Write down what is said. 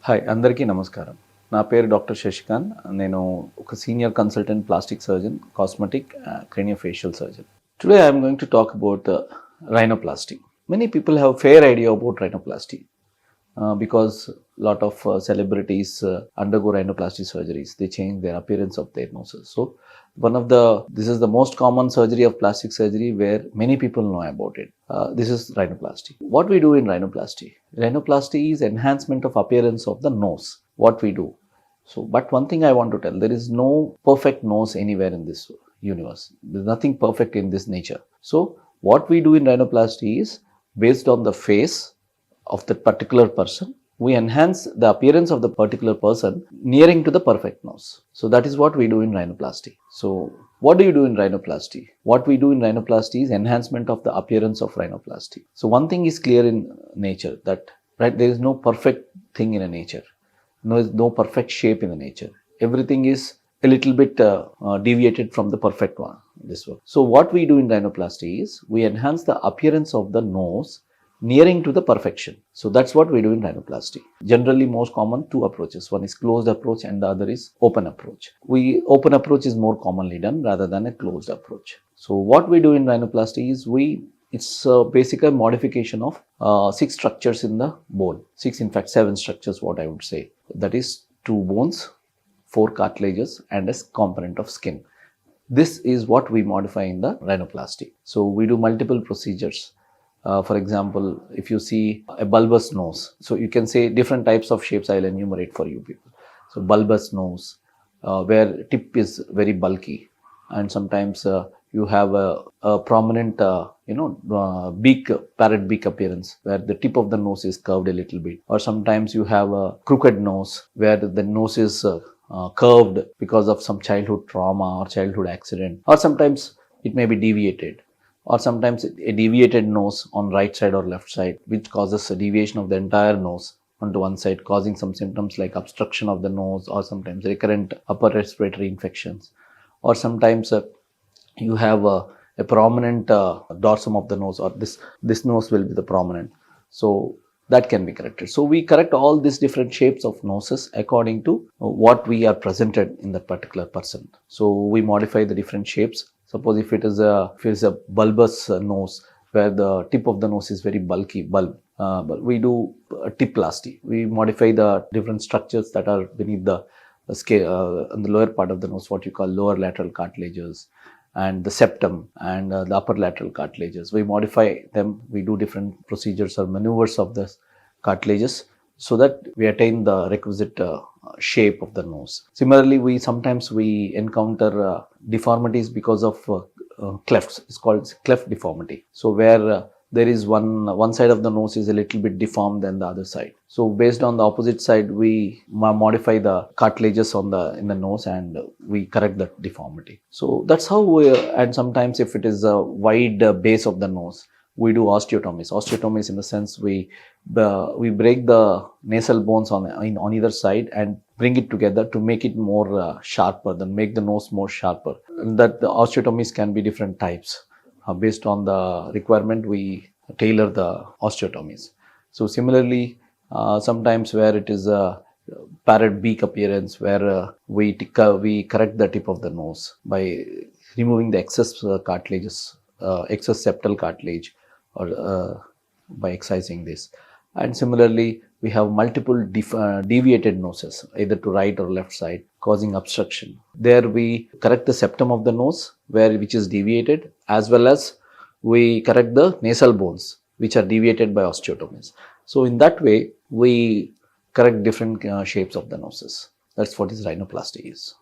Hi అందరికీ నమస్కారం. నా పేరు డాక్టర్ శశికాంత్. నేను ఒక senior consultant plastic surgeon, cosmetic, craniofacial surgeon. Today I am going to talk about rhinoplasty. Many people have fair idea about rhinoplasty because lot of celebrities undergo rhinoplasty surgeries. They change their appearance of their noses. So this is the most common surgery of plastic surgery where many people know about it. This is rhinoplasty. What we do in rhinoplasty? Rhinoplasty is enhancement of appearance of the nose. What we do. So, but one thing I want to tell, there is no perfect nose anywhere in this universe. There is nothing perfect in this nature. So, what we do in rhinoplasty is based on the face of that particular person, we enhance the appearance of the particular person nearing to the perfect nose. So, that is what we do in rhinoplasty. So, what do you do in rhinoplasty? What we do in rhinoplasty is enhancement of the appearance of rhinoplasty. So, one thing is clear in nature that there is no perfect thing in a nature. No perfect shape in the nature. Everything is a little bit deviated from the perfect one. This one. So what we do in rhinoplasty is we enhance the appearance of the nose nearing to the perfection. So that's what we do in rhinoplasty. Generally, most common two approaches. One is closed approach and the other is open approach. Open approach is more commonly done rather than a closed approach. So what we do in rhinoplasty is it's basically a modification of 6 structures in the bone. 7 structures, what I would say. That is 2 bones, 4 cartilages and a component of skin. This is what we modify in the rhinoplasty. So we do multiple procedures. For example, if you see a bulbous nose, so you can say different types of shapes. I'll enumerate for you people. So bulbous nose, where tip is very bulky, and sometimes you have a prominent, parrot beak appearance where the tip of the nose is curved a little bit. Or sometimes you have a crooked nose where the nose is curved because of some childhood trauma or childhood accident. Or sometimes it may be deviated. Or sometimes a deviated nose on right side or left side, which causes a deviation of the entire nose onto one side, causing some symptoms like obstruction of the nose or sometimes recurrent upper respiratory infections. Or sometimes you have a prominent dorsum of the nose, or this nose will be the prominent. So that can be corrected. So we correct all these different shapes of noses according to what we are presented in that particular person. So we modify the different shapes. Suppose if it is a bulbous nose where the tip of the nose is very bulky, but we do a tiplasty. We modify the different structures that are beneath the scale, on the lower part of the nose, what you call lower lateral cartilages, and the septum and the upper lateral cartilages. We modify them. We do different procedures or maneuvers of the cartilages so that we attain the requisite shape of the nose. Similarly, we sometimes encounter deformities because of clefts. It's called cleft deformity. So where there is one side of the nose is a little bit deformed than the other side. So based on the opposite side, we modify the cartilages in the nose and we correct that deformity. So that's how and sometimes if it is a wide base of the nose, we do osteotomies. Osteotomies in the sense we break the nasal bones on either side and bring it together to make it more sharper, then make the nose more sharper. And that the osteotomies can be different types. Based on the requirement, we tailor the osteotomies. So similarly, sometimes where it is a parrot beak appearance, where we correct the tip of the nose by removing the excess cartilages, excess septal cartilage, or by excising this. And similarly, we have multiple deviated noses, either to right or left side, causing obstruction. There we correct the septum of the nose, which is deviated, as well as we correct the nasal bones, which are deviated by osteotomies. So in that way, we correct different shapes of the noses. That's what rhinoplasty is.